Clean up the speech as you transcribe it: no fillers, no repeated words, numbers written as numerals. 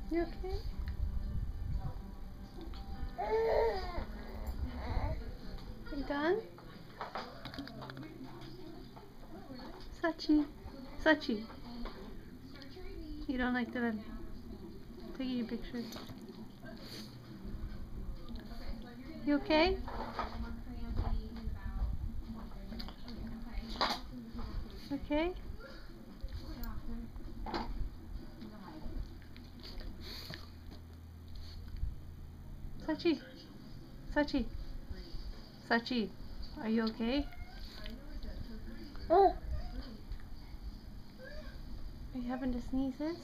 You okay? You done? Sachi. Sachi. You don't like that I'm taking your picture? You okay? Okay? Sachi. Sachi. Sachi. Are you okay? Are you having the sneezes?